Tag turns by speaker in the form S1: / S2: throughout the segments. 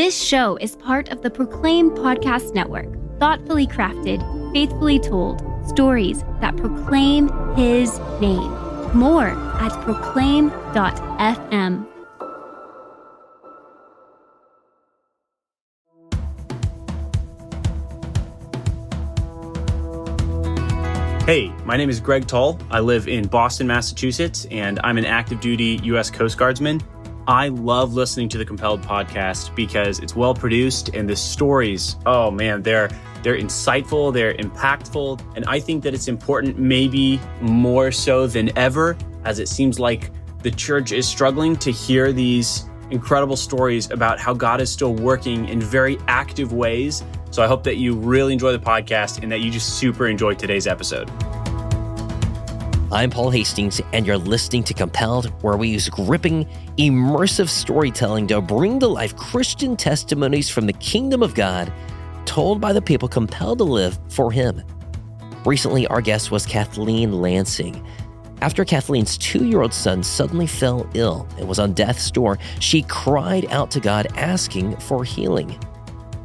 S1: This show is part of the Proclaim Podcast Network, thoughtfully crafted, faithfully told stories that proclaim His name. More at proclaim.fm.
S2: Hey, my name is Greg Tull. I live in Boston, Massachusetts, and I'm an active duty U.S. Coast Guardsman. I love listening to the Compelled podcast because it's well produced and the stories, oh man, they're insightful, they're impactful, and I think that it's important maybe more so than ever, as it seems like the church is struggling to hear these incredible stories about how God is still working in very active ways. So I hope that you really enjoy the podcast and that you just super enjoy today's episode.
S3: I'm Paul Hastings, and you're listening to Compelled, where we use gripping, immersive storytelling to bring to life Christian testimonies from the kingdom of God, told by the people compelled to live for Him. Recently, our guest was Kathleen Lansing. After Kathleen's 2-year-old son suddenly fell ill and was on death's door, she cried out to God asking for healing.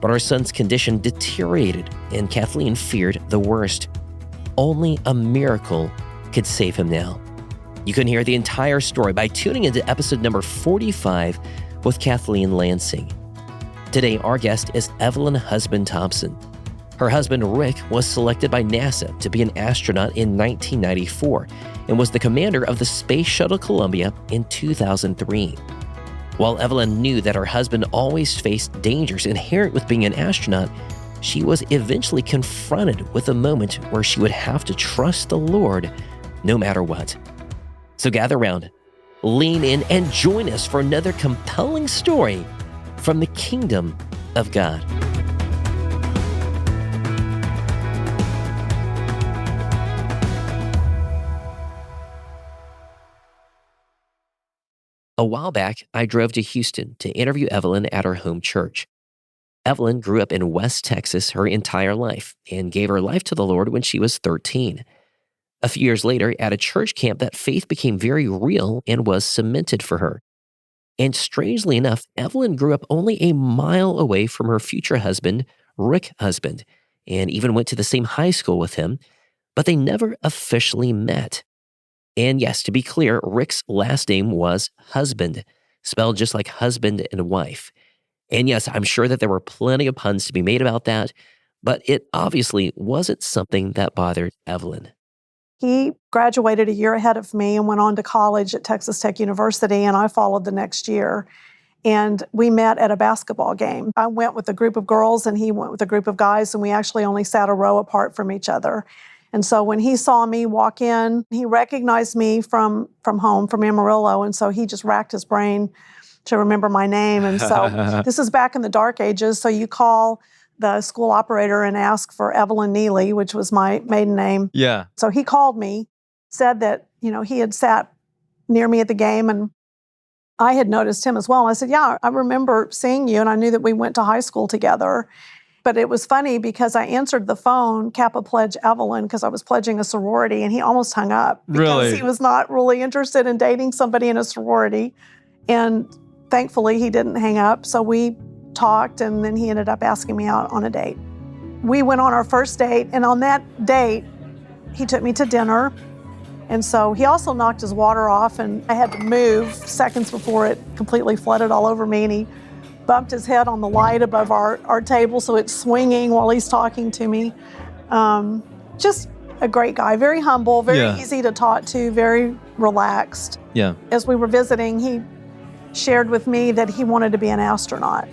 S3: But her son's condition deteriorated, and Kathleen feared the worst. Only a miracle could save him now. You can hear the entire story by tuning into episode number 45 with Kathleen Lansing. Today, our guest is Evelyn husband Thompson. Her husband, Rick, was selected by NASA to be an astronaut in 1994 and was the commander of the Space Shuttle Columbia in 2003. While Evelyn knew that her husband always faced dangers inherent with being an astronaut, she was eventually confronted with a moment where she would have to trust the Lord no matter what. So gather round, lean in, and join us for another compelling story from the kingdom of God. A while back, I drove to Houston to interview Evelyn at her home church. Evelyn grew up in West Texas her entire life and gave her life to the Lord when she was 13. A few years later, at a church camp, that faith became very real and was cemented for her. And strangely enough, Evelyn grew up only a mile away from her future husband, Rick husband, and even went to the same high school with him, but they never officially met. And yes, to be clear, Rick's last name was Husband, spelled just like husband and wife. And yes, I'm sure that there were plenty of puns to be made about that, but it obviously wasn't something that bothered Evelyn.
S4: He graduated a year ahead of me and went on to college at Texas Tech University, and I followed the next year. And we met at a basketball game. I went with a group of girls, and he went with a group of guys, and we actually only sat a row apart from each other. And so when he saw me walk in, he recognized me from home, from Amarillo, and so he just racked his brain to remember my name. And so this is back in the dark ages, so you call the school operator and ask for Evelyn Neely, which was my maiden name.
S5: Yeah.
S4: So he called me, said that, he had sat near me at the game, and I had noticed him as well. And I said, yeah, I remember seeing you, and I knew that we went to high school together. But it was funny because I answered the phone, Kappa Pledge Evelyn, because I was pledging a sorority, and he almost hung up because he was not really interested in dating somebody in a sorority. And thankfully, he didn't hang up. So we talked, and then he ended up asking me out on a date. We went on our first date, and on that date, he took me to dinner. And so he also knocked his water off, and I had to move seconds before it completely flooded all over me, and he bumped his head on the light above our table, so it's swinging while he's talking to me. Just a great guy, very humble, very easy to talk to, very relaxed.
S5: Yeah.
S4: As we were visiting, he shared with me that he wanted to be an astronaut.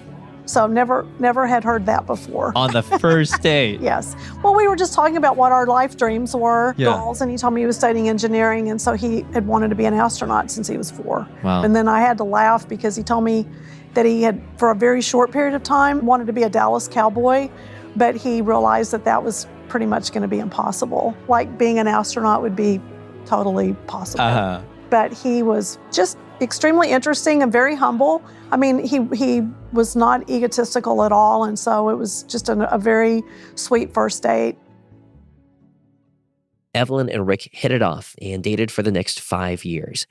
S4: So never had heard that before.
S5: On the first date?
S4: Yes. Well, we were just talking about what our life dreams were, goals, and he told me he was studying engineering, and so he had wanted to be an astronaut since he was 4.
S5: Wow.
S4: And then I had to laugh because he told me that he had, for a very short period of time, wanted to be a Dallas Cowboy, but he realized that that was pretty much going to be impossible. Like being an astronaut would be totally possible.
S5: Uh-huh.
S4: But he was just extremely interesting and very humble. I mean, he was not egotistical at all, and so it was just a very sweet first date.
S3: Evelyn and Rick hit it off and dated for the next 5 years.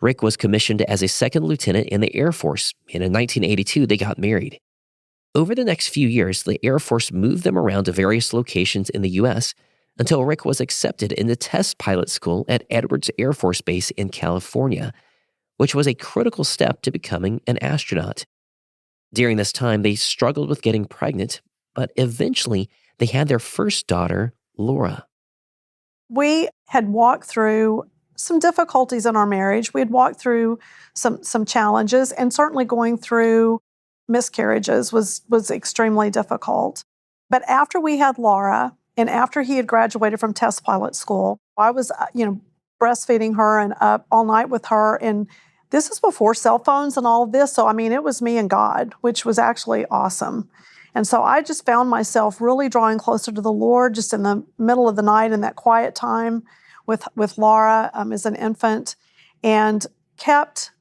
S3: Rick was commissioned as a second lieutenant in the Air Force, and in 1982, they got married. Over the next few years, the Air Force moved them around to various locations in the U.S. until Rick was accepted into test pilot school at Edwards Air Force Base in California, which was a critical step to becoming an astronaut. During this time, they struggled with getting pregnant, but eventually they had their first daughter, Laura.
S4: We had walked through some difficulties in our marriage. We had walked through some challenges, and certainly going through miscarriages was extremely difficult. But after we had Laura, and after he had graduated from test pilot school, I was, breastfeeding her and up all night with her. And this is before cell phones and all of this. So, it was me and God, which was actually awesome. And so I just found myself really drawing closer to the Lord just in the middle of the night in that quiet time with Laura as an infant, and kept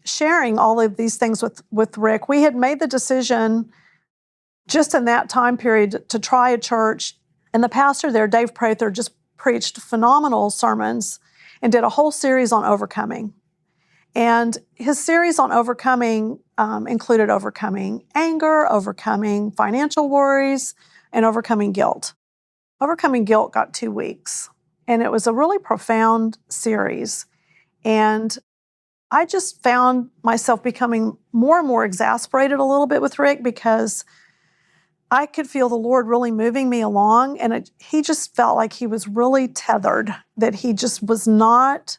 S4: sharing all of these things with Rick. We had made the decision just in that time period to try a church, and the pastor there, Dave Prather, just preached phenomenal sermons and did a whole series on overcoming. And his series on overcoming included overcoming anger, overcoming financial worries, and overcoming guilt. Overcoming guilt got 2 weeks, and it was a really profound series. And I just found myself becoming more and more exasperated a little bit with Rick, because I could feel the Lord really moving me along, and he just felt like he was really tethered, that he just was not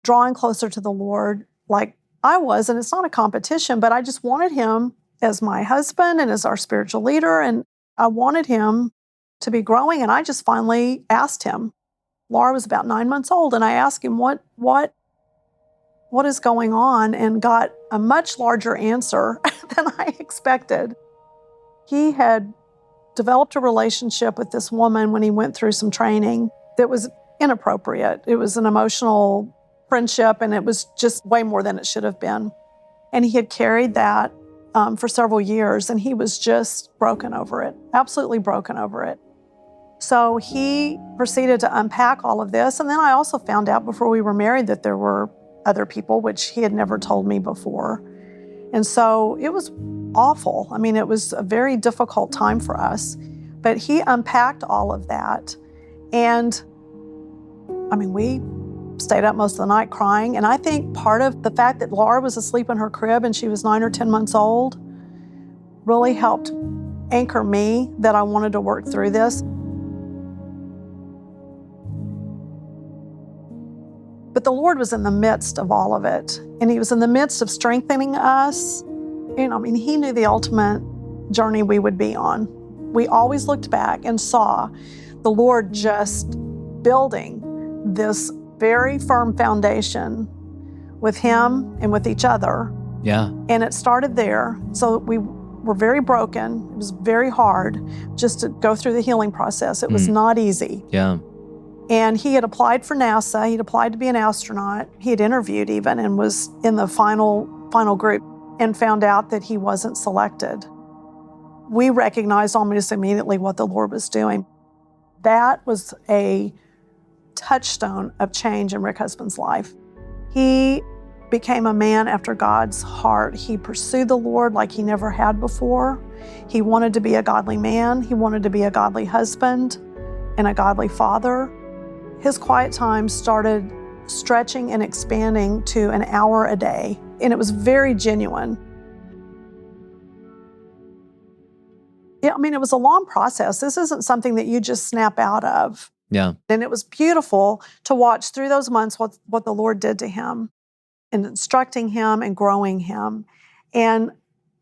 S4: drawing closer to the Lord like I was. And it's not a competition, but I just wanted him as my husband and as our spiritual leader, and I wanted him to be growing. And I just finally asked him. Laura was about 9 months old, and I asked him, what is going on, and got a much larger answer than I expected. He had developed a relationship with this woman when he went through some training that was inappropriate. It was an emotional friendship, and it was just way more than it should have been. And he had carried that for several years, and he was just broken over it, absolutely broken over it. So he proceeded to unpack all of this. And then I also found out before we were married that there were other people, which he had never told me before. And so it was awful. It was a very difficult time for us. But he unpacked all of that. And we stayed up most of the night crying. And I think part of the fact that Laura was asleep in her crib and she was 9 or 10 months old really helped anchor me that I wanted to work through this. But the Lord was in the midst of all of it. And he was in the midst of strengthening us. And he knew the ultimate journey we would be on. We always looked back and saw the Lord just building this very firm foundation with him and with each other.
S3: Yeah.
S4: And it started there. So we were very broken. It was very hard just to go through the healing process. It was not easy.
S3: Yeah.
S4: And he had applied for NASA. He'd applied to be an astronaut. He had interviewed even and was in the final group, and found out that he wasn't selected. We recognized almost immediately what the Lord was doing. That was a touchstone of change in Rick Husband's life. He became a man after God's heart. He pursued the Lord like he never had before. He wanted to be a godly man. He wanted to be a godly husband and a godly father. His quiet time started stretching and expanding to an hour a day, and it was very genuine. It was a long process. This isn't something that you just snap out of.
S3: Yeah.
S4: And it was beautiful to watch through those months what the Lord did to him, and instructing him and growing him. And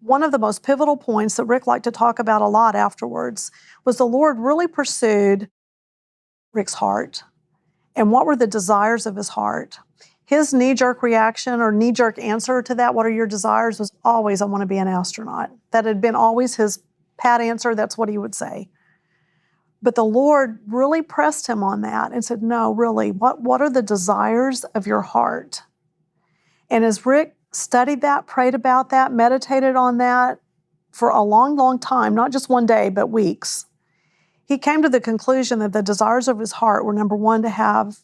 S4: one of the most pivotal points that Rick liked to talk about a lot afterwards was the Lord really pursued Rick's heart. And what were the desires of his heart? His knee-jerk reaction or knee-jerk answer to that, what are your desires, was always, I want to be an astronaut. That had been always his pat answer. That's what he would say. But the Lord really pressed him on that and said, no, really, what are the desires of your heart? And as Rick studied that, prayed about that, meditated on that for a long, long time, not just one day, but weeks, he came to the conclusion that the desires of his heart were, number one, to have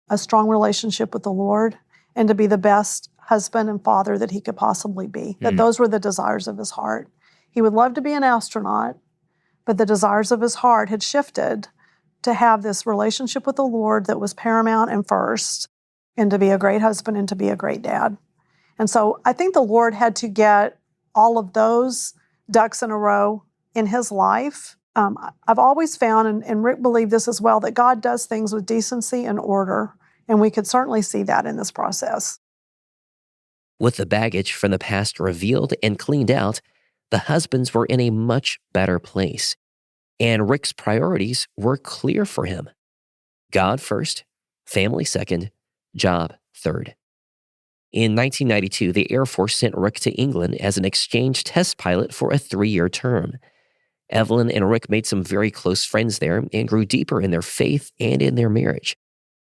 S4: a strong relationship with the Lord and to be the best husband and father that he could possibly be. That those were the desires of his heart. He would love to be an astronaut, but the desires of his heart had shifted to have this relationship with the Lord that was paramount and first, and to be a great husband and to be a great dad. And so I think the Lord had to get all of those ducks in a row in his life. I've always found, and Rick believed this as well, that God does things with decency and order, and we could certainly see that in this process.
S3: With the baggage from the past revealed and cleaned out, the husbands were in a much better place, and Rick's priorities were clear for him. God first, family second, job third. In 1992, the Air Force sent Rick to England as an exchange test pilot for a 3-year term. Evelyn and Rick made some very close friends there and grew deeper in their faith and in their marriage.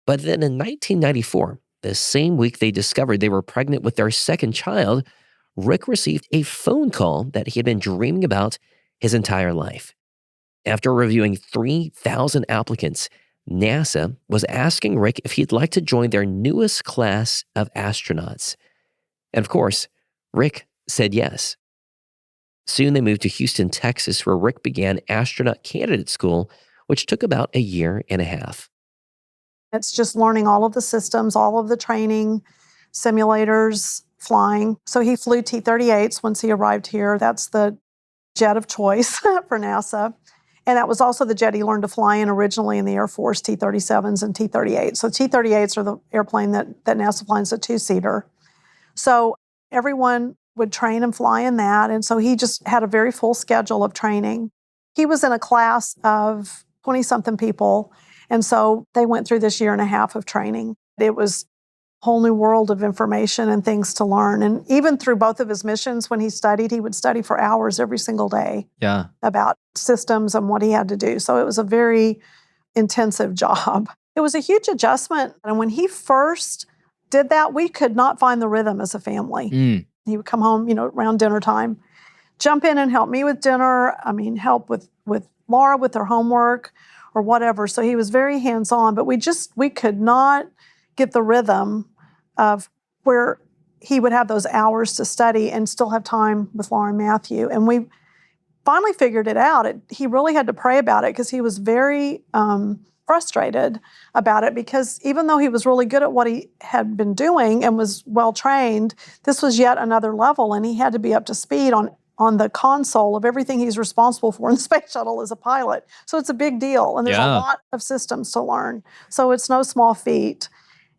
S3: But then in 1994, the same week they discovered they were pregnant with their second child, Rick received a phone call that he had been dreaming about his entire life. After reviewing 3,000 applicants, NASA was asking Rick if he'd like to join their newest class of astronauts. And of course, Rick said yes. Soon they moved to Houston, Texas, where Rick began astronaut candidate school, which took about a year and a half.
S4: It's just learning all of the systems, all of the training, simulators, flying. So he flew T-38s once he arrived here. That's the jet of choice for NASA. And that was also the jet he learned to fly in originally in the Air Force, T-37s and T-38s. So T-38s are the airplane that NASA flies, a 2-seater. So everyone would train and fly in that. And so he just had a very full schedule of training. He was in a class of 20-something people. And so they went through this year and a half of training. It was a whole new world of information and things to learn. And even through both of his missions, when he studied, he would study for hours every single day about systems and what he had to do. So it was a very intensive job. It was a huge adjustment. And when he first did that, we could not find the rhythm as a family. He would come home, around dinner time, jump in and help me with dinner. Help with Laura with her homework or whatever. So he was very hands-on, but we could not get the rhythm of where he would have those hours to study and still have time with Laura and Matthew. And we finally figured it out. He really had to pray about it because he was very frustrated about it, because even though he was really good at what he had been doing and was well-trained, this was yet another level, and he had to be up to speed on the console of everything he's responsible for in the space shuttle as a pilot. So it's a big deal, and there's a lot of systems to learn. So it's no small feat.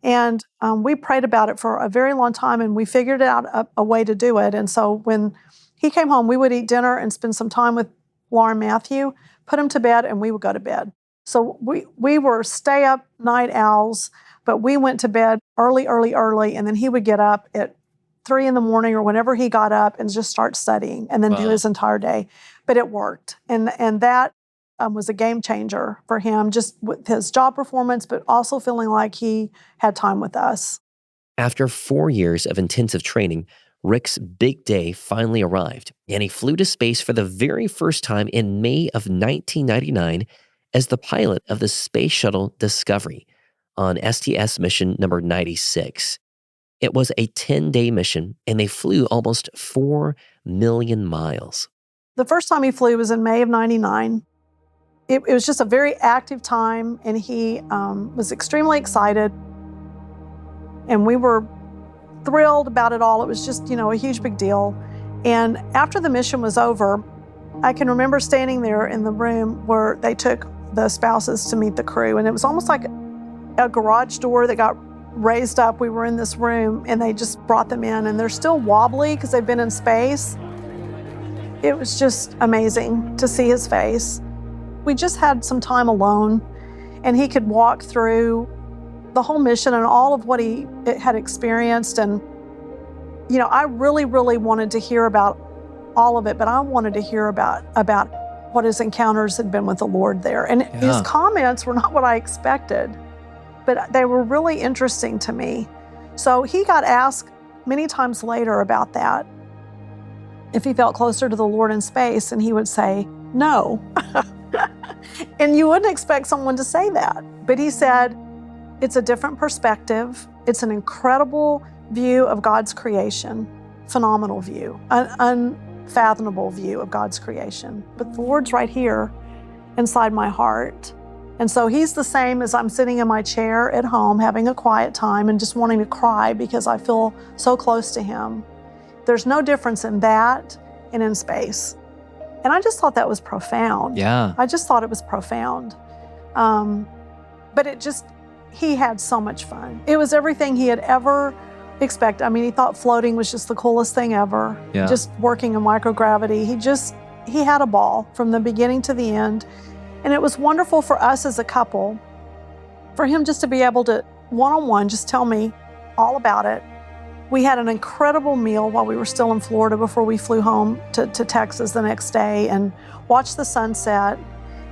S4: And we prayed about it for a very long time, and we figured out a way to do it. And so when he came home, we would eat dinner and spend some time with Laura and Matthew, put him to bed, and we would go to bed. So we were stay-up night owls, but we went to bed early, and then he would get up at 3 a.m. or whenever he got up and just start studying and then do his entire day. But it worked. And that was a game changer for him, just with his job performance, but also feeling like he had time with us.
S3: After 4 years of intensive training, Rick's big day finally arrived, and he flew to space for the very first time in May of 1999 as the pilot of the Space Shuttle Discovery on STS mission number 96. It was a 10-day mission, and they flew almost 4 million miles.
S4: The first time he flew was in May of 99. It was just a very active time, and he was extremely excited. And we were thrilled about it all. It was just, a huge big deal. And after the mission was over, I can remember standing there in the room where they took the spouses to meet the crew. And it was almost like a garage door that got raised up. We were in this room, and they just brought them in, and they're still wobbly because they've been in space. It was just amazing to see his face. We just had some time alone, and he could walk through the whole mission and all of what he had experienced. And, I really, really wanted to hear about all of it, but I wanted to hear about what his encounters had been with the Lord there. And his comments were not what I expected, but they were really interesting to me. So he got asked many times later about that, if he felt closer to the Lord in space, and he would say, no. And you wouldn't expect someone to say that. But he said, it's a different perspective. It's an incredible view of God's creation, phenomenal view, unfathomable view of God's creation. But the Lord's right here inside my heart. And so he's the same as I'm sitting in my chair at home having a quiet time and just wanting to cry because I feel so close to him. There's no difference in that and in space. And I just thought that was profound.
S3: Yeah.
S4: I just thought it was profound. But he had so much fun. It was everything he had ever expected. I mean, he thought floating was just the coolest thing ever.
S3: Yeah.
S4: Just working in microgravity. He had a ball from the beginning to the end. And it was wonderful for us as a couple, for him just to be able to one-on-one just tell me all about it. We had an incredible meal while we were still in Florida before we flew home to Texas the next day and watched the sunset.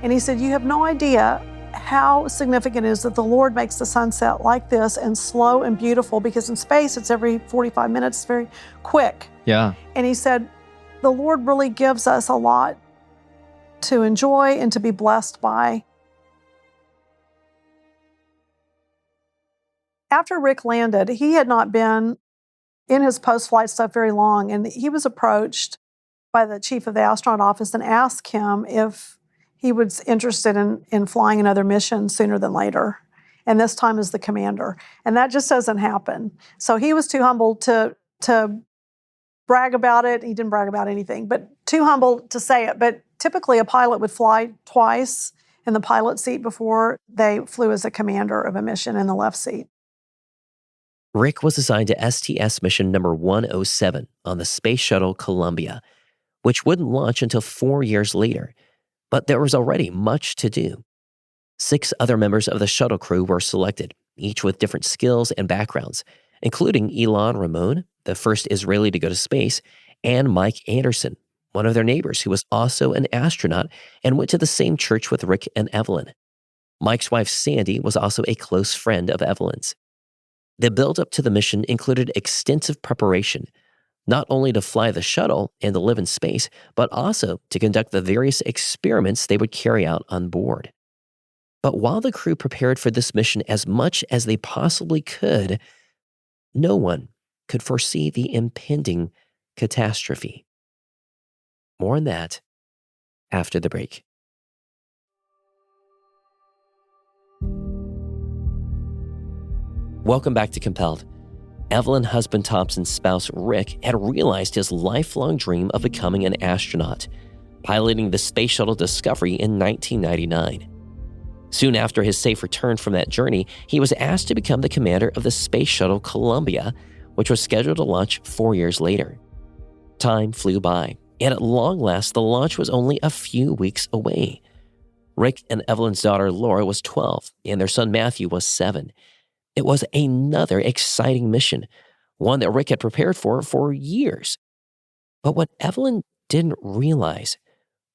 S4: And he said, you have no idea how significant it is that the Lord makes the sunset like this and slow and beautiful, because in space it's every 45 minutes, it's very quick.
S3: Yeah.
S4: And he said, the Lord really gives us a lot to enjoy and to be blessed by. After Rick landed, he had not been in his post-flight stuff very long, and he was approached by the chief of the astronaut office and asked him if he was interested in flying another mission sooner than later, and this time as the commander. And that just doesn't happen. So he was too humble to brag about it. He didn't brag about anything, but too humble to say it. But typically a pilot would fly twice in the pilot seat before they flew as a commander of a mission in the left seat.
S3: Rick was assigned to STS mission number 107 on the Space Shuttle Columbia, which wouldn't launch until 4 years later. But there was already much to do. 6 other members of the shuttle crew were selected, each with different skills and backgrounds, including Ilan Ramon, the first Israeli to go to space, and Mike Anderson, one of their neighbors who was also an astronaut and went to the same church with Rick and Evelyn. Mike's wife, Sandy, was also a close friend of Evelyn's. The build-up to the mission included extensive preparation, not only to fly the shuttle and to live in space, but also to conduct the various experiments they would carry out on board. But while the crew prepared for this mission as much as they possibly could, no one could foresee the impending catastrophe. More on that after the break. Welcome back to Compelled. Evelyn husband Thompson's spouse Rick had realized his lifelong dream of becoming an astronaut, piloting the Space Shuttle Discovery in 1999. Soon after his safe return from that journey, he was asked to become the commander of the Space Shuttle Columbia, which was scheduled to launch 4 years later. Time flew by, and at long last, the launch was only a few weeks away. Rick and Evelyn's daughter Laura was 12, and their son Matthew was 7. It was another exciting mission, one that Rick had prepared for years. But what Evelyn didn't realize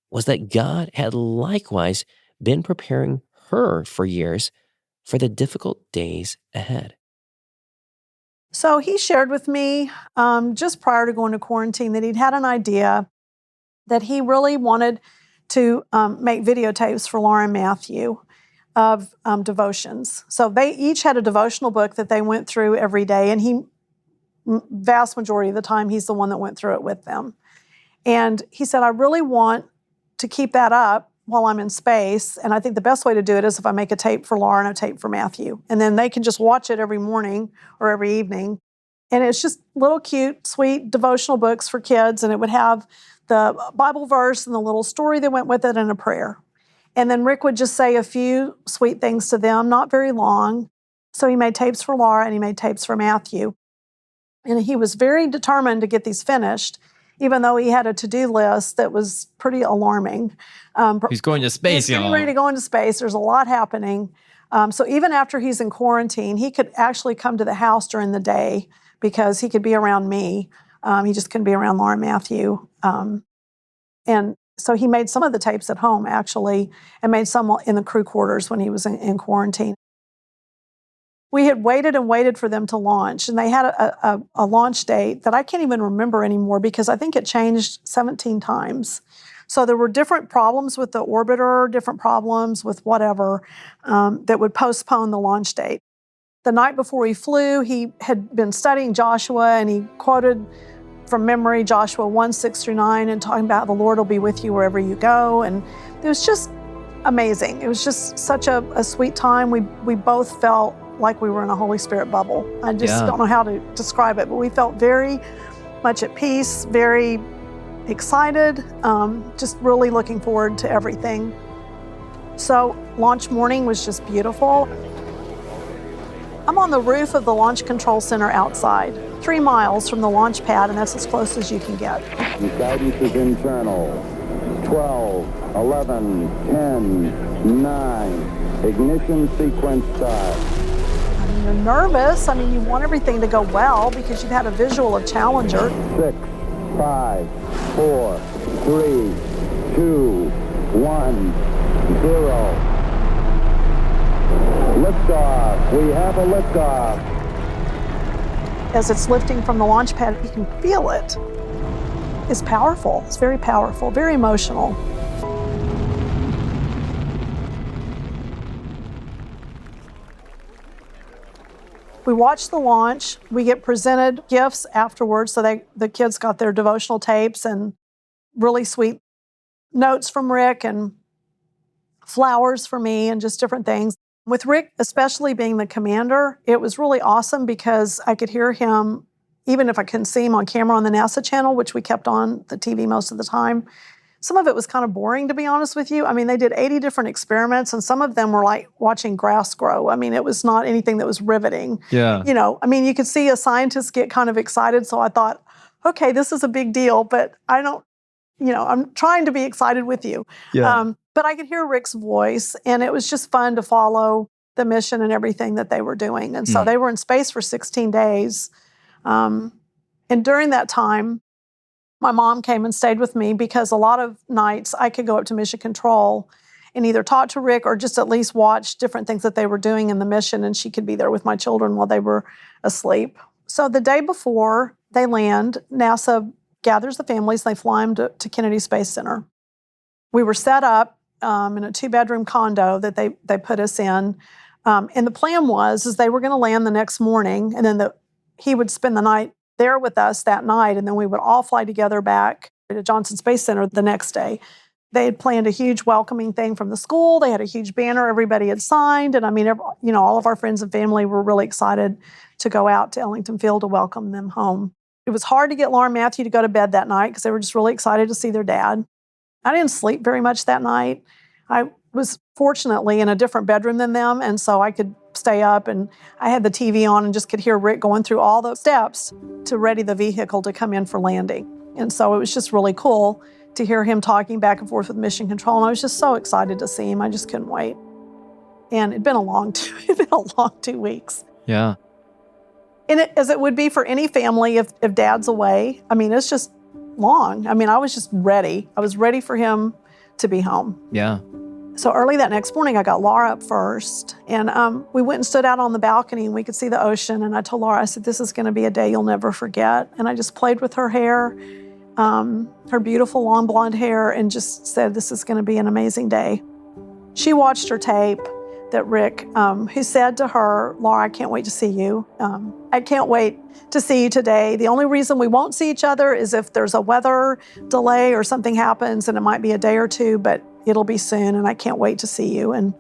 S3: was that God had likewise been preparing her for years for the difficult days ahead.
S4: So he shared with me just prior to going to quarantine that he'd had an idea that he really wanted to make videotapes for Laura and Matthew of devotions. So they each had a devotional book that they went through every day, and vast majority of the time, he's the one that went through it with them. And he said, I really want to keep that up while I'm in space, and I think the best way to do it is if I make a tape for Laura and a tape for Matthew, and then they can just watch it every morning or every evening. And it's just little cute, sweet devotional books for kids, and it would have the Bible verse and the little story that went with it and a prayer. And then Rick would just say a few sweet things to them, not very long. So he made tapes for Laura and he made tapes for Matthew. And he was very determined to get these finished, even though he had a to-do list that was pretty alarming.
S5: He's going to space,
S4: He's getting ready to go into space. There's a lot happening. So even after he's in quarantine, he could actually come to the house during the day because he could be around me. He just couldn't be around Laura and Matthew. And so he made some of the tapes at home, actually, and made some in the crew quarters when he was in quarantine. We had waited and waited for them to launch, and they had a launch date that I can't even remember anymore because I think it changed 17 times. So there were different problems with the orbiter, different problems with whatever that would postpone the launch date. The night before he flew, he had been studying Joshua, and he quoted from memory Joshua 1:6-9 and talking about the Lord will be with you wherever you go. And it was just amazing. It was just such a sweet time. We both felt like we were in a Holy Spirit bubble. I just don't know how to describe it, but we felt very much at peace, very excited, just really looking forward to everything. So launch morning was just beautiful. I'm on the roof of the Launch Control Center outside, 3 miles from the launch pad, and that's as close as you can get.
S6: Guidance is internal. 12, 11, 10, 9. Ignition sequence start.
S4: You're nervous. You want everything to go well because you've had a visual of Challenger.
S6: 6, 5, 4, 3, 2, 1, 0. Liftoff. We have a liftoff.
S4: As it's lifting from the launch pad, you can feel it. It's powerful. It's very powerful, very emotional. We watch the launch. We get presented gifts afterwards. So the kids got their devotional tapes and really sweet notes from Rick and flowers for me and just different things. With Rick, especially being the commander, it was really awesome because I could hear him, even if I couldn't see him on camera on the NASA channel, which we kept on the TV most of the time. Some of it was kind of boring, to be honest with you. They did 80 different experiments, and some of them were like watching grass grow. It was not anything that was riveting.
S5: Yeah.
S4: You could see a scientist get kind of excited, so I thought, okay, this is a big deal, but I don't, I'm trying to be excited with you.
S5: Yeah.
S4: But I could hear Rick's voice, and it was just fun to follow the mission and everything that they were doing. And so they were in space for 16 days. And during that time, my mom came and stayed with me because a lot of nights I could go up to Mission Control and either talk to Rick or just at least watch different things that they were doing in the mission, and she could be there with my children while they were asleep. So the day before they land, NASA gathers the families, they fly them to Kennedy Space Center. We were set up in a 2-bedroom condo that they put us in. And the plan was they were going to land the next morning, and then he would spend the night there with us that night, and then we would all fly together back to Johnson Space Center the next day. They had planned a huge welcoming thing from the school. They had a huge banner everybody had signed, and all of our friends and family were really excited to go out to Ellington Field to welcome them home. It was hard to get Laura and Matthew to go to bed that night because they were just really excited to see their dad. I didn't sleep very much that night. I was fortunately in a different bedroom than them, and so I could stay up, and I had the TV on and just could hear Rick going through all the steps to ready the vehicle to come in for landing. And so it was just really cool to hear him talking back and forth with Mission Control, and I was just so excited to see him. I just couldn't wait. And it'd been a long 2 weeks.
S5: Yeah.
S4: And as it would be for any family if Dad's away, it's just long. I was just ready. I was ready for him to be home.
S5: Yeah.
S4: So early that next morning, I got Laura up first, and we went and stood out on the balcony, and we could see the ocean, and I told Laura, I said, this is going to be a day you'll never forget. And I just played with her hair, her beautiful long blonde hair, and just said, this is going to be an amazing day. She watched her tape that Rick, who said to her, Laura, I can't wait to see you. I can't wait to see you today. The only reason we won't see each other is if there's a weather delay or something happens, and it might be a day or two, but it'll be soon, and I can't wait to see you. And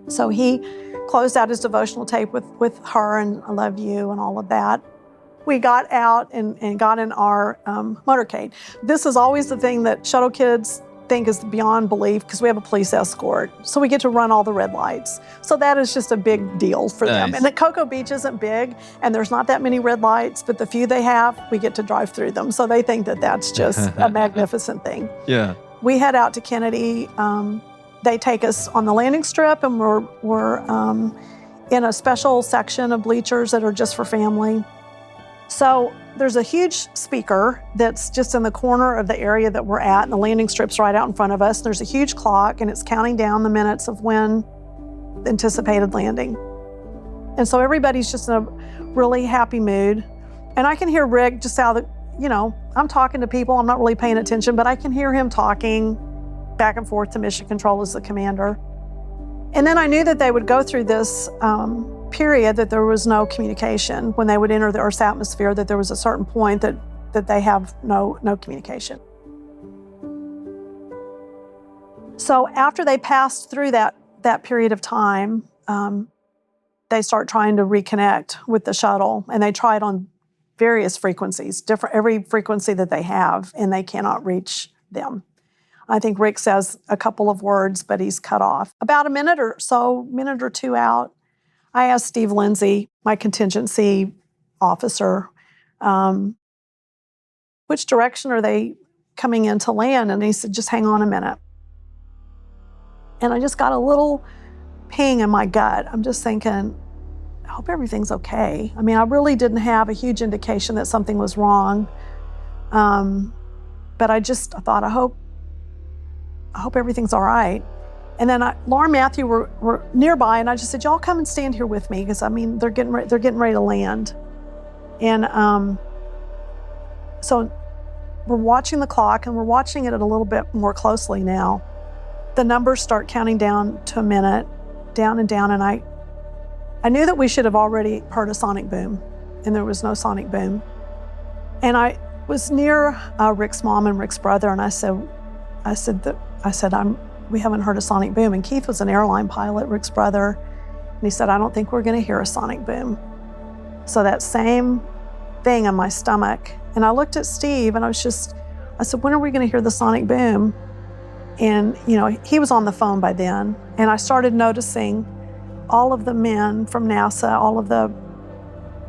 S4: so he closed out his devotional tape with her and I love you and all of that. We got out and got in our motorcade. This is always the thing that shuttle kids think is beyond belief because we have a police escort. So we get to run all the red lights. So that is just a big deal for them. And the Cocoa Beach isn't big, and there's not that many red lights, but the few they have, we get to drive through them. So they think that that's just a magnificent thing.
S5: Yeah.
S4: We head out to Kennedy. They take us on the landing strip, and we're in a special section of bleachers that are just for family. So there's a huge speaker that's just in the corner of the area that we're at, and the landing strip's right out in front of us. There's a huge clock, and it's counting down the minutes of when the anticipated landing. And so everybody's just in a really happy mood. And I can hear Rick just out of I'm talking to people, I'm not really paying attention, but I can hear him talking back and forth to Mission Control as the commander. And then I knew that they would go through this period that there was no communication when they would enter the Earth's atmosphere, that there was a certain point that that they have no communication. So after they passed through that period of time, they start trying to reconnect with the shuttle, and they try it on various frequencies, every frequency that they have, and they cannot reach them. I think Rick says a couple of words, but he's cut off. About a minute or two out, I asked Steve Lindsay, my contingency officer, which direction are they coming in to land? And he said, just hang on a minute. And I just got a little ping in my gut. I'm just thinking, I hope everything's okay. I mean, I really didn't have a huge indication that something was wrong. But I thought, I hope everything's all right. And then Laura and Matthew were nearby, and I just said, y'all come and stand here with me, because I mean, they're getting ready to land. And so we're watching the clock, and we're watching it a little bit more closely now. The numbers start counting down to a minute, down and down, and I knew that we should have already heard a sonic boom, and there was no sonic boom. And I was near Rick's mom and Rick's brother, and I said, we haven't heard a sonic boom. And Keith was an airline pilot, Rick's brother, and he said, I don't think we're going to hear a sonic boom. So that same thing in my stomach, and I looked at Steve, and I said, when are we going to hear the sonic boom? And, he was on the phone by then, and I started noticing all of the men from NASA, all of the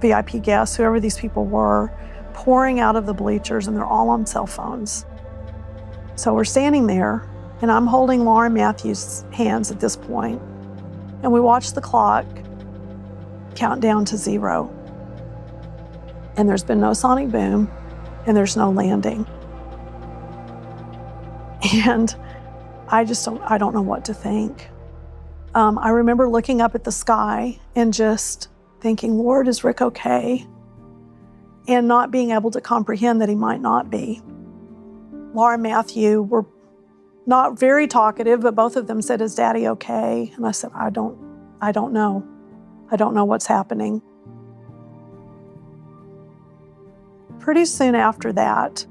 S4: VIP guests, whoever these people were, pouring out of the bleachers, and they're all on cell phones. So we're standing there, and I'm holding Laura Matthews' hands at this point, and we watch the clock count down to 0. And there's been no sonic boom, and there's no landing. And I don't know what to think. I remember looking up at the sky and just thinking, Lord, is Rick okay? And not being able to comprehend that he might not be. Laura and Matthew were not very talkative, but both of them said, is Daddy okay? And I said, I don't know. I don't know what's happening. Pretty soon after that,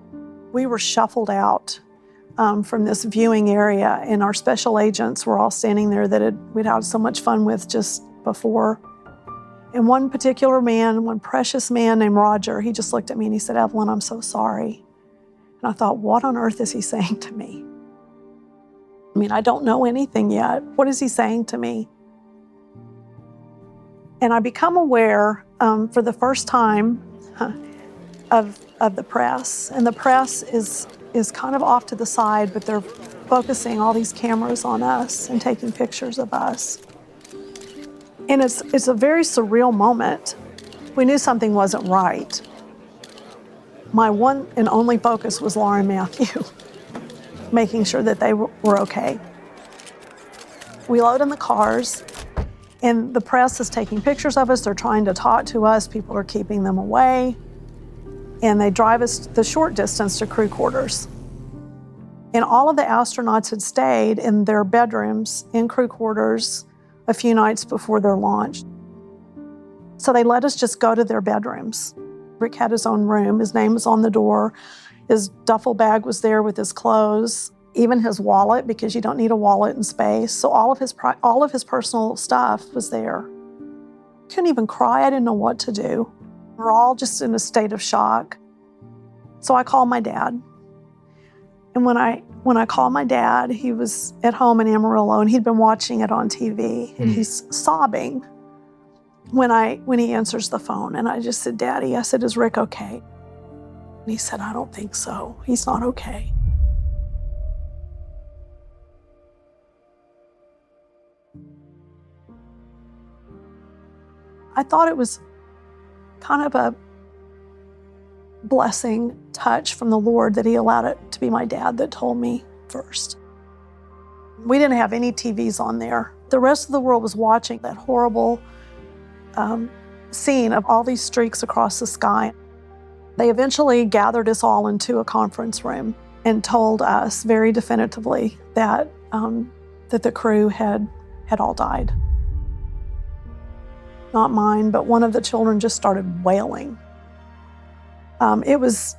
S4: we were shuffled out from this viewing area, and our special agents were all standing there that we'd had so much fun with just before. And one particular man, one precious man named Roger, he just looked at me and he said, Evelyn, I'm so sorry. And I thought, what on earth is he saying to me? I mean, I don't know anything yet. What is he saying to me? And I become aware for the first time of the press. And the press is kind of off to the side, but they're focusing all these cameras on us and taking pictures of us. And it's a very surreal moment. We knew something wasn't right. My one and only focus was Laura and Matthew, making sure that they were okay. We load in the cars, and the press is taking pictures of us. They're trying to talk to us. People are keeping them away. And they drive us the short distance to crew quarters. And all of the astronauts had stayed in their bedrooms in crew quarters a few nights before their launch. So they let us just go to their bedrooms. Rick had his own room. His name was on the door. His duffel bag was there with his clothes, even his wallet, because you don't need a wallet in space. So all of his personal stuff was there. Couldn't even cry. I didn't know what to do. We're all just in a state of shock. So I called my dad. And when I called my dad, he was at home in Amarillo, and he'd been watching it on TV, and he's sobbing when he answers the phone. And I just said, Daddy, I said, is Rick okay? And he said, I don't think so. He's not okay. I thought it was kind of a blessing touch from the Lord that he allowed it to be my dad that told me first. We didn't have any TVs on there. The rest of the world was watching that horrible scene of all these streaks across the sky. They eventually gathered us all into a conference room and told us very definitively that the crew had all died. Not mine, but one of the children just started wailing. It was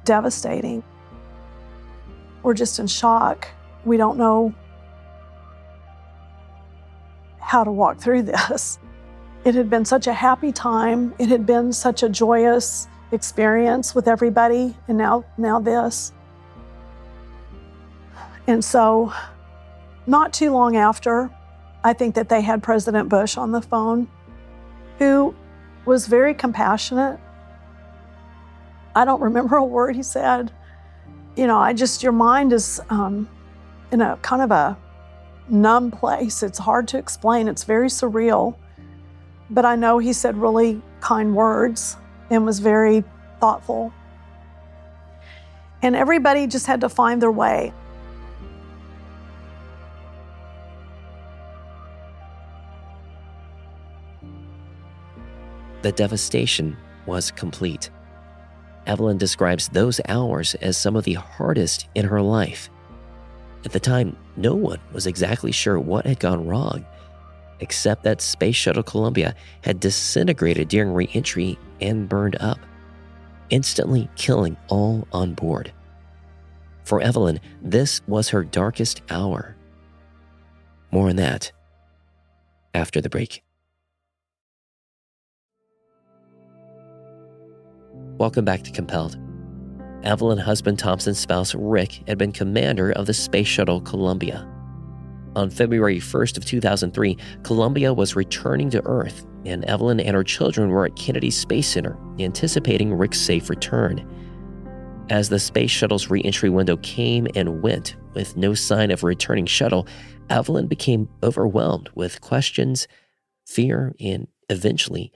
S4: devastating. We're just in shock. We don't know how to walk through this. It had been such a happy time. It had been such a joyous experience with everybody, and now this. And so, not too long after, I think that they had President Bush on the phone, who was very compassionate. I don't remember a word he said. Your mind is in a kind of a numb place. It's hard to explain. It's very surreal. But I know he said really kind words and was very thoughtful. And everybody just had to find their way.
S3: The devastation was complete. Evelyn describes those hours as some of the hardest in her life. At the time, no one was exactly sure what had gone wrong, except that Space Shuttle Columbia had disintegrated during re-entry and burned up, instantly killing all on board. For Evelyn, this was her darkest hour. More on that after the break. Welcome back to Compelled. Evelyn husband Thompson's spouse Rick had been commander of the Space Shuttle Columbia. On February 1st of 2003, Columbia was returning to Earth, and Evelyn and her children were at Kennedy Space Center, anticipating Rick's safe return. As the Space Shuttle's re-entry window came and went with no sign of a returning shuttle, Evelyn became overwhelmed with questions, fear, and eventually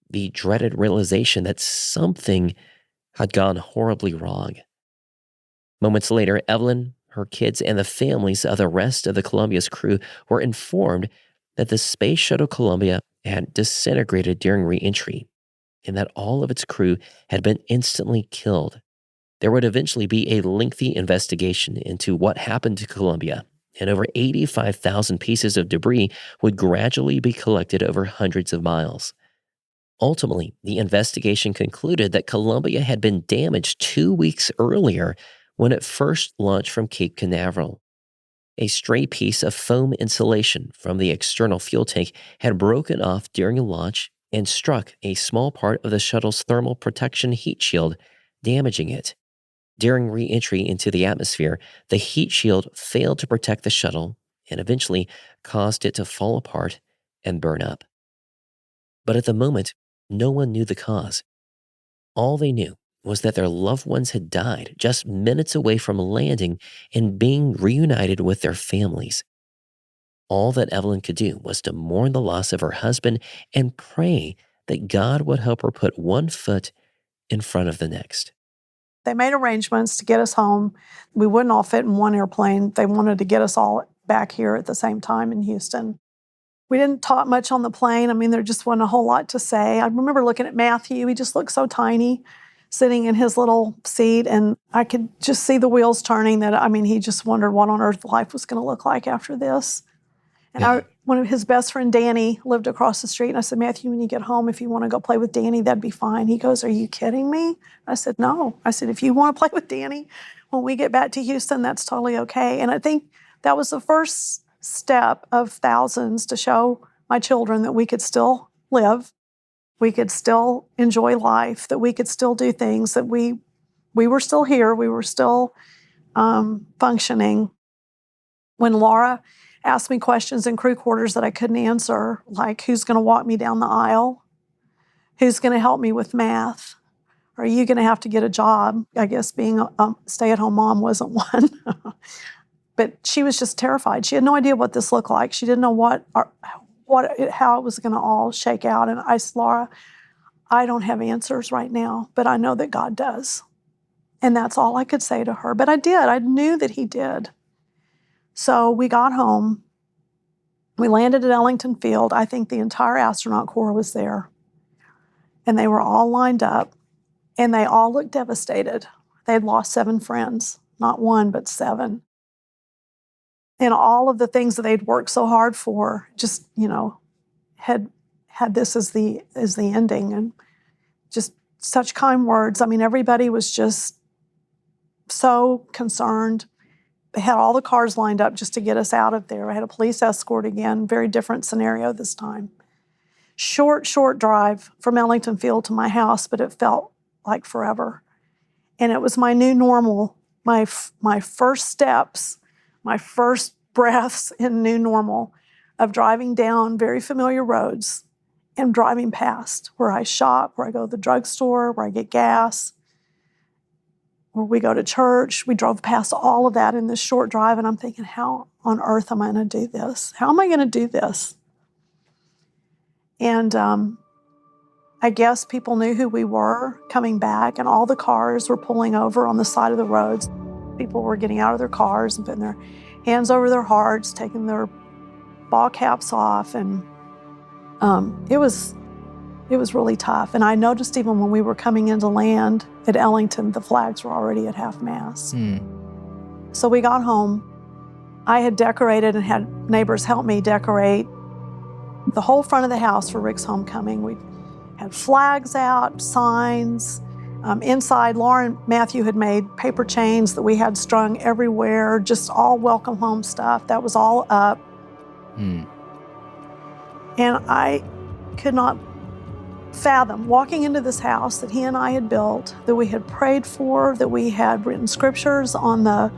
S3: the dreaded realization that something had gone horribly wrong. Moments later, Evelyn, her kids, and the families of the rest of the Columbia's crew were informed that the Space Shuttle Columbia had disintegrated during re-entry and that all of its crew had been instantly killed. There would eventually be a lengthy investigation into what happened to Columbia, and over 85,000 pieces of debris would gradually be collected over hundreds of miles. Ultimately, the investigation concluded that Columbia had been damaged 2 weeks earlier when it first launched from Cape Canaveral. A stray piece of foam insulation from the external fuel tank had broken off during launch and struck a small part of the shuttle's thermal protection heat shield, damaging it. During re-entry into the atmosphere, the heat shield failed to protect the shuttle and eventually caused it to fall apart and burn up. But at the moment, no one knew the cause. All they knew was that their loved ones had died just minutes away from landing and being reunited with their families. All that Evelyn could do was to mourn the loss of her husband and pray that God would help her put one foot in front of the next.
S4: They made arrangements to get us home. We wouldn't all fit in one airplane. They wanted to get us all back here at the same time in Houston. We didn't talk much on the plane. I mean, there just wasn't a whole lot to say. I remember looking at Matthew. He just looked so tiny, sitting in his little seat, and I could just see the wheels turning. He just wondered what on earth life was going to look like after this. And one of his best friend, Danny, lived across the street, and I said, Matthew, when you get home, if you want to go play with Danny, that'd be fine. He goes, are you kidding me? I said, no. I said, if you want to play with Danny when we get back to Houston, that's totally okay. And I think that was the first step of thousands to show my children that we could still live, we could still enjoy life, that we could still do things, that we were still here, we were still functioning. When Laura asked me questions in crew quarters that I couldn't answer, like who's going to walk me down the aisle, who's going to help me with math, are you going to have to get a job? I guess being a stay-at-home mom wasn't one. But she was just terrified. She had no idea what this looked like. She didn't know how it was going to all shake out. And I said, Laura, I don't have answers right now, but I know that God does. And that's all I could say to her. But I did. I knew that he did. So we got home. We landed at Ellington Field. I think the entire astronaut corps was there. And they were all lined up. And they all looked devastated. They had lost 7 friends. Not 1, but 7. And all of the things that they'd worked so hard for just, had this as the ending. And just such kind words. I mean, everybody was just so concerned. They had all the cars lined up just to get us out of there. I had a police escort again, very different scenario this time. Short drive from Ellington Field to my house, but it felt like forever. And it was my new normal, my first steps, my first breaths in new normal of driving down very familiar roads and driving past where I shop, where I go to the drugstore, where I get gas, where we go to church. We drove past all of that in this short drive, and I'm thinking, how on earth am I going to do this? How am I going to do this? And I guess people knew who we were coming back, and all the cars were pulling over on the side of the roads. People were getting out of their cars and putting their hands over their hearts, taking their ball caps off, and it was really tough. And I noticed even when we were coming into land at Ellington, the flags were already at half-mast. So we got home. I had decorated and had neighbors help me decorate the whole front of the house for Rick's homecoming. We had flags out, signs. Inside, Laura and Matthew had made paper chains that we had strung everywhere, just all welcome home stuff. That was all up. And I could not fathom walking into this house that he and I had built, that we had prayed for, that we had written scriptures on the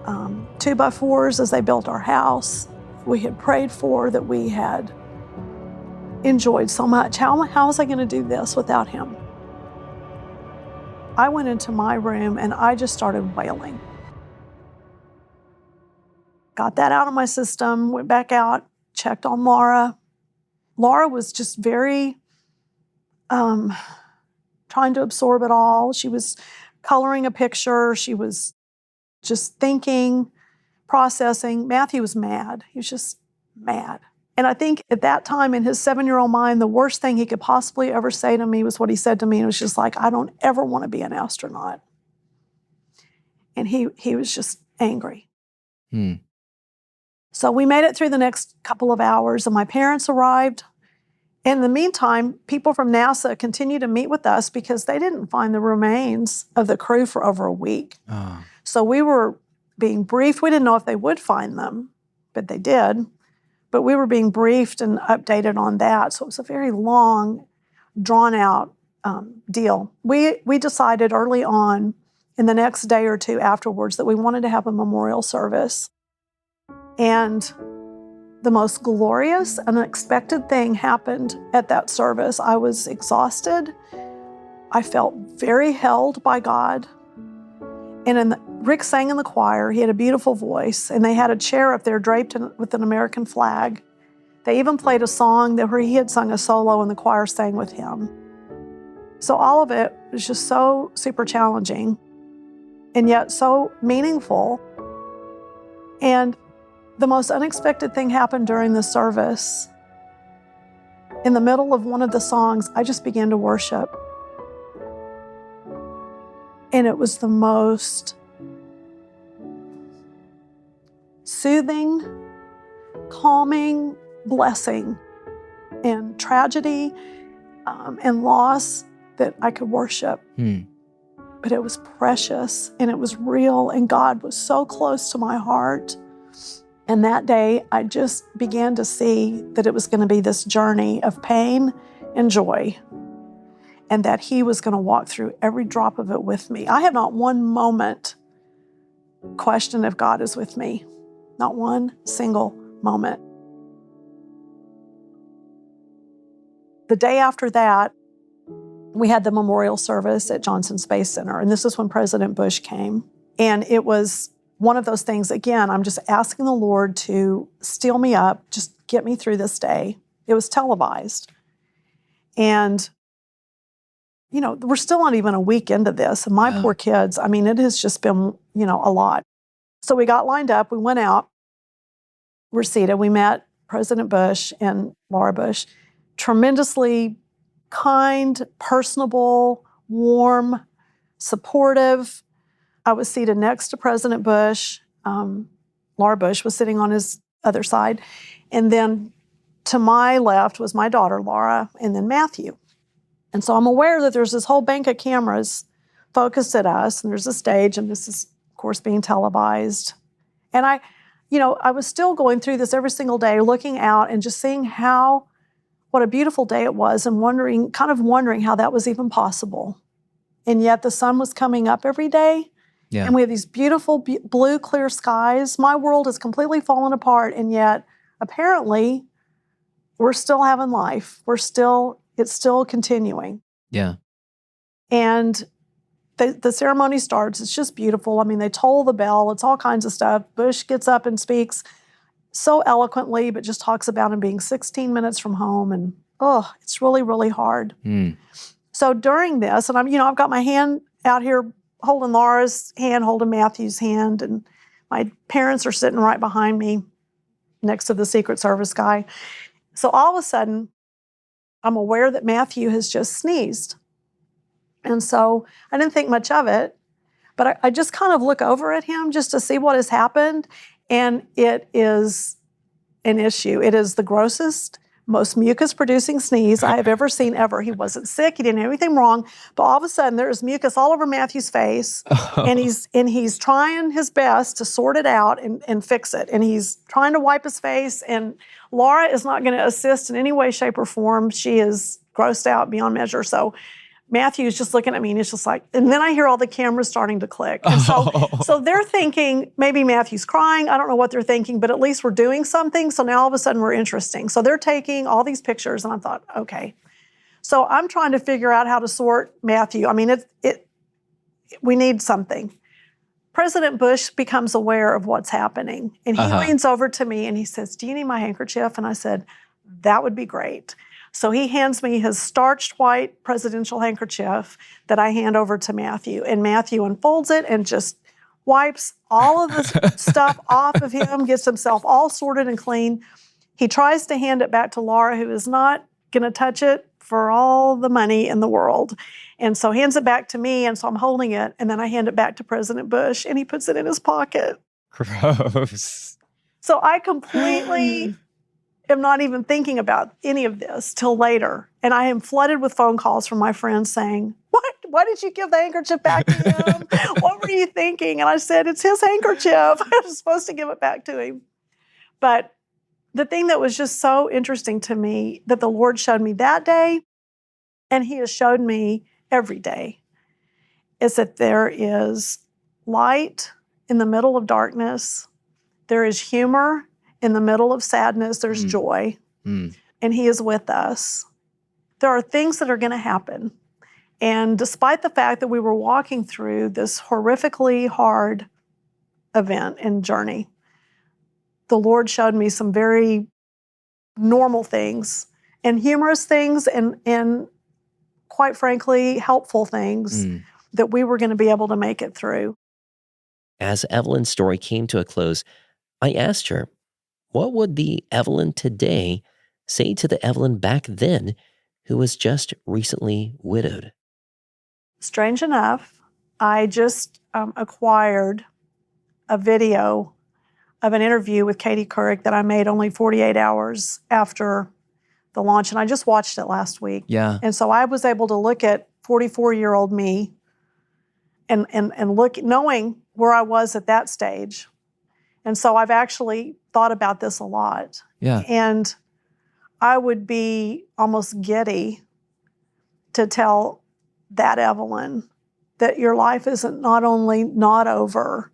S4: 2x4s as they built our house. We had prayed for, that we had enjoyed so much. How was I going to do this without him? I went into my room and I just started wailing. Got that out of my system, went back out, checked on Laura. Laura was just very trying to absorb it all. She was coloring a picture. She was just thinking, processing. Matthew was mad. He was just mad. And I think at that time in his 7-year-old mind, the worst thing he could possibly ever say to me was what he said to me. It was just like, I don't ever want to be an astronaut. And he was just angry. So we made it through the next couple of hours, and my parents arrived. In the meantime, people from NASA continued to meet with us because they didn't find the remains of the crew for over a week. So we were being briefed. We didn't know if they would find them, but they did. But we were being briefed and updated on that. So it was a very long, drawn-out deal. We decided early on, in the next day or two afterwards, that we wanted to have a memorial service. And the most glorious, unexpected thing happened at that service. I was exhausted. I felt very held by God. And Rick sang in the choir. He had a beautiful voice, and they had a chair up there draped with an American flag. They even played a song where he had sung a solo, and the choir sang with him. So all of it was just so super challenging, and yet so meaningful. And the most unexpected thing happened during the service. In the middle of one of the songs, I just began to worship. And it was the most soothing, calming blessing and tragedy and loss that I could worship. But it was precious and it was real, and God was so close to my heart. And that day, I just began to see that it was going to be this journey of pain and joy, and that he was going to walk through every drop of it with me. I have not one moment questioned if God is with me. Not one single moment. The day after that, we had the memorial service at Johnson Space Center, and this is when President Bush came. And it was one of those things, again, I'm just asking the Lord to steel me up, just get me through this day. It was televised. And, you know, we're still not even a week into this. And my poor kids, I mean, it has just been, you know, a lot. So we got lined up, we went out, we're seated, we met President Bush and Laura Bush. Tremendously kind, personable, warm, supportive. I was seated next to President Bush. Laura Bush was sitting on his other side. And then to my left was my daughter, Laura, and then Matthew. And so I'm aware that there's this whole bank of cameras focused at us, and there's a stage, and this is, of course, being televised. And I was still going through this every single day, looking out and just seeing what a beautiful day it was, and wondering how that was even possible. And yet the sun was coming up every day, and we have these beautiful blue, clear skies. My world has completely fallen apart, and yet apparently we're still having life. It's still continuing.
S5: Yeah.
S4: And the ceremony starts. It's just beautiful. I mean, they toll the bell. It's all kinds of stuff. Bush gets up and speaks so eloquently, but just talks about him being 16 minutes from home. And, it's really, really hard. So during this, and I've got my hand out here holding Laura's hand, holding Matthew's hand, and my parents are sitting right behind me next to the Secret Service guy. So all of a sudden, I'm aware that Matthew has just sneezed. And so I didn't think much of it, but I just kind of look over at him just to see what has happened. And it is an issue. It is the grossest, most mucus-producing sneeze I have ever seen ever. He wasn't sick. He didn't have anything wrong. But all of a sudden, there's mucus all over Matthew's face. And he's trying his best to sort it out and fix it. And he's trying to wipe his face. And Laura is not going to assist in any way, shape, or form. She is grossed out beyond measure. So Matthew's just looking at me, and it's just like, and then I hear all the cameras starting to click. And so they're thinking maybe Matthew's crying. I don't know what they're thinking, but at least we're doing something. So now all of a sudden we're interesting. So they're taking all these pictures, and I thought, okay. So I'm trying to figure out how to sort Matthew. I mean, we need something. President Bush becomes aware of what's happening, and he leans over to me and he says, "Do you need my handkerchief?" And I said, "That would be great." So he hands me his starched white presidential handkerchief that I hand over to Matthew. And Matthew unfolds it and just wipes all of the stuff off of him, gets himself all sorted and clean. He tries to hand it back to Laura, who is not going to touch it for all the money in the world. And so hands it back to me, and so I'm holding it, and then I hand it back to President Bush, and he puts it in his pocket.
S5: Gross.
S4: So I completely am not even thinking about any of this till later. And I am flooded with phone calls from my friends saying, "What? Why did you give the handkerchief back to him? What were you thinking?" And I said, "It's his handkerchief. I was supposed to give it back to him." But the thing that was just so interesting to me that the Lord showed me that day, and he has showed me every day, is that there is light in the middle of darkness. There is humor in the middle of sadness. There's joy, and he is with us. There are things that are going to happen. And despite the fact that we were walking through this horrifically hard event and journey, the Lord showed me some very normal things and humorous things and quite frankly, helpful things that we were going to be able to make it through.
S3: As Evelyn's story came to a close, I asked her, what would the Evelyn today say to the Evelyn back then who was just recently widowed?
S4: Strange enough, I just acquired a video of an interview with Katie Couric that I made only 48 hours after the launch, and I just watched it last week.
S5: Yeah.
S4: And so I was able to look at 44-year-old me and look, knowing where I was at that stage. And so I've actually thought about this a lot.
S5: Yeah.
S4: And I would be almost giddy to tell that Evelyn that your life isn't not only not over,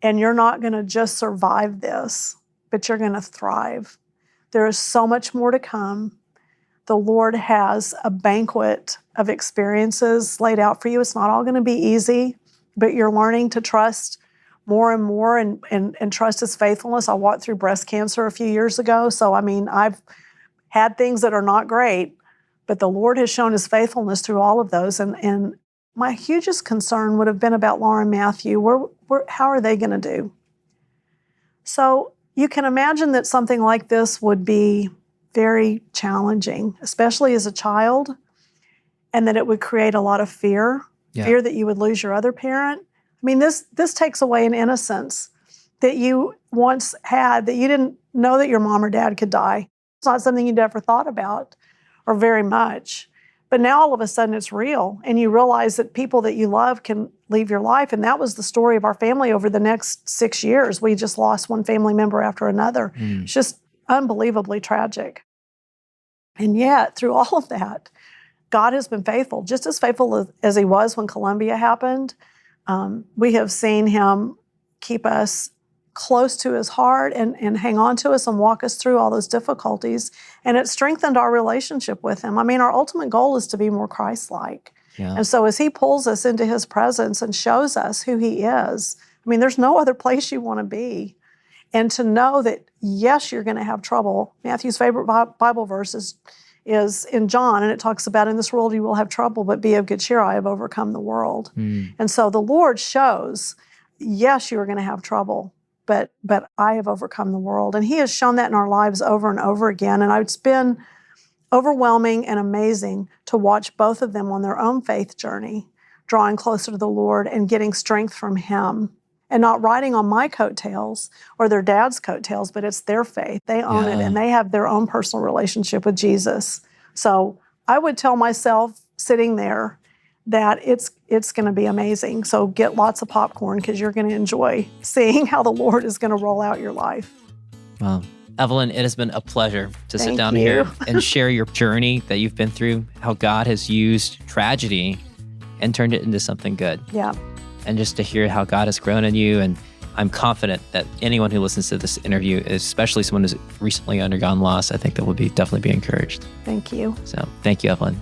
S4: and you're not going to just survive this, but you're going to thrive. There is so much more to come. The Lord has a banquet of experiences laid out for you. It's not all going to be easy, but you're learning to trust more and more and trust His faithfulness. I walked through breast cancer a few years ago, so I mean, I've had things that are not great, but the Lord has shown His faithfulness through all of those. And my hugest concern would have been about Laura and Matthew. How are they going to do? So you can imagine that something like this would be very challenging, especially as a child, and that it would create a lot of fear, fear that you would lose your other parent. I mean, this takes away an innocence that you once had, that you didn't know that your mom or dad could die. It's not something you'd ever thought about or very much. But now all of a sudden it's real, and you realize that people that you love can leave your life. And that was the story of our family over the next 6 years. We just lost one family member after another. It's just unbelievably tragic. And yet, through all of that, God has been faithful, just as faithful as he was when Columbia happened. We have seen him keep us close to his heart and hang on to us and walk us through all those difficulties. And it strengthened our relationship with him. I mean, our ultimate goal is to be more Christ-like.
S3: Yeah.
S4: And so as he pulls us into his presence and shows us who he is, I mean, there's no other place you want to be. And to know that, yes, you're going to have trouble. Matthew's favorite Bible verse is in John, and it talks about, in this world you will have trouble, but be of good cheer, I have overcome the world. And so the Lord shows, yes, you are going to have trouble, but I have overcome the world. And he has shown that in our lives over and over again. And it's been overwhelming and amazing to watch both of them on their own faith journey, drawing closer to the Lord and getting strength from him, and not riding on my coattails or their dad's coattails, but it's their faith. They own it, and they have their own personal relationship with Jesus. So I would tell myself sitting there that it's going to be amazing. So get lots of popcorn, because you're going to enjoy seeing how the Lord is going to roll out your life.
S5: Wow. Evelyn, it has been a pleasure to sit
S4: Thank
S5: down
S4: you.
S5: here and share your journey that you've been through, how God has used tragedy and turned it into something good.
S4: Yeah.
S5: And just to hear how God has grown in you. And I'm confident that anyone who listens to this interview, especially someone who's recently undergone loss, I think that will definitely be encouraged.
S4: Thank you.
S5: So thank you, Evelyn.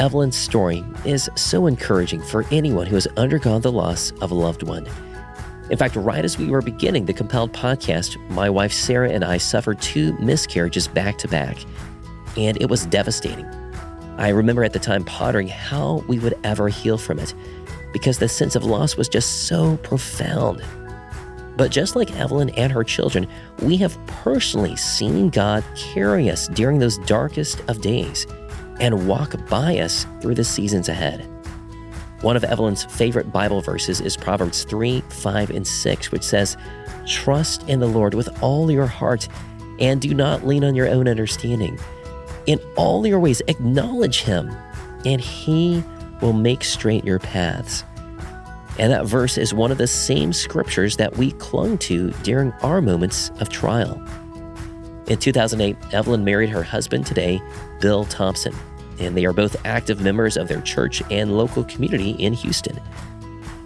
S3: Evelyn's story is so encouraging for anyone who has undergone the loss of a loved one. In fact, right as we were beginning the Compelled podcast, my wife Sarah and I suffered 2 miscarriages back to back, and it was devastating. I remember at the time pondering how we would ever heal from it, because the sense of loss was just so profound. But just like Evelyn and her children, we have personally seen God carry us during those darkest of days and walk by us through the seasons ahead. One of Evelyn's favorite Bible verses is Proverbs 3, 5, and 6, which says, "Trust in the Lord with all your heart, and do not lean on your own understanding. In all your ways acknowledge him, and he will make straight your paths." And that verse is one of the same scriptures that we clung to during our moments of trial. In 2008, Evelyn married her husband today, Bill Thompson, and they are both active members of their church and local community in Houston.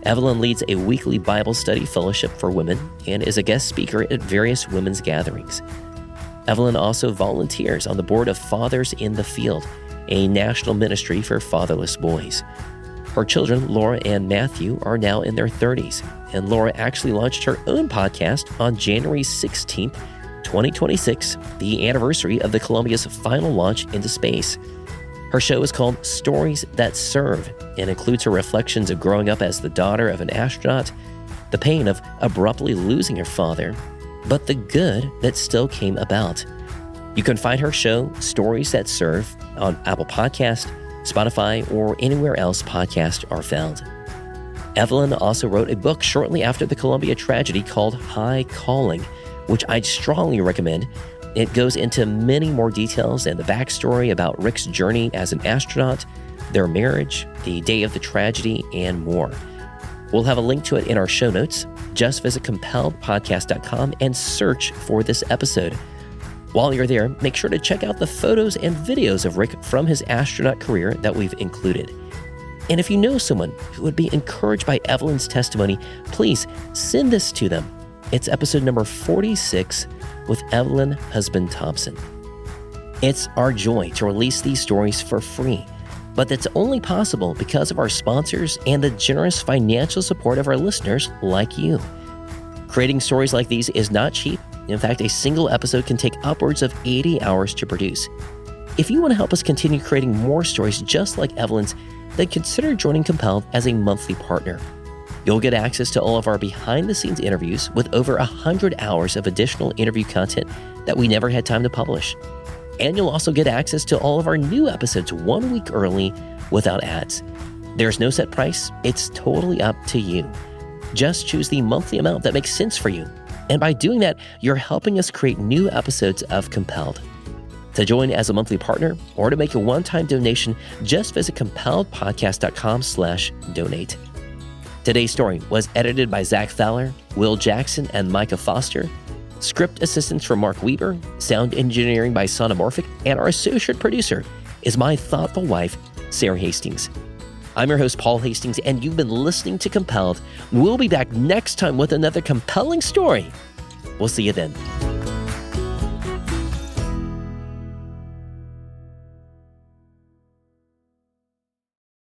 S3: Evelyn leads a weekly Bible study fellowship for women and is a guest speaker at various women's gatherings. Evelyn also volunteers on the board of Fathers in the Field, a national ministry for fatherless boys. Her children, Laura and Matthew, are now in their 30s, and Laura actually launched her own podcast on January 16th, 2026, the anniversary of the Columbia's final launch into space. Her show is called Stories That Serve and includes her reflections of growing up as the daughter of an astronaut, the pain of abruptly losing her father, but the good that still came about. You can find her show, Stories That Serve, on Apple Podcast, Spotify, or anywhere else podcasts are found. Evelyn also wrote a book shortly after the Columbia tragedy called High Calling, which I'd strongly recommend. It goes into many more details and the backstory about Rick's journey as an astronaut, their marriage, the day of the tragedy, and more. We'll have a link to it in our show notes. Just visit compelledpodcast.com and search for this episode. While you're there, make sure to check out the photos and videos of Rick from his astronaut career that we've included. And if you know someone who would be encouraged by Evelyn's testimony, please send this to them. It's episode number 46 with Evelyn husband Thompson. It's our joy to release these stories for free, but that's only possible because of our sponsors and the generous financial support of our listeners like you. Creating stories like these is not cheap. In fact, a single episode can take upwards of 80 hours to produce. If you want to help us continue creating more stories just like Evelyn's, then consider joining Compelled as a monthly partner. You'll get access to all of our behind-the-scenes interviews with over 100 hours of additional interview content that we never had time to publish. And you'll also get access to all of our new episodes 1 week early without ads. There's no set price. It's totally up to you. Just choose the monthly amount that makes sense for you. And by doing that, you're helping us create new episodes of Compelled. To join as a monthly partner or to make a one-time donation, just visit compelledpodcast.com/donate. Today's story was edited by Zach Fowler, Will Jackson, and Micah Foster. Script assistance from Mark Weber, sound engineering by Sonomorphic, and our associate producer is my thoughtful wife, Sarah Hastings. I'm your host, Paul Hastings, and you've been listening to Compelled. We'll be back next time with another compelling story. We'll see you then.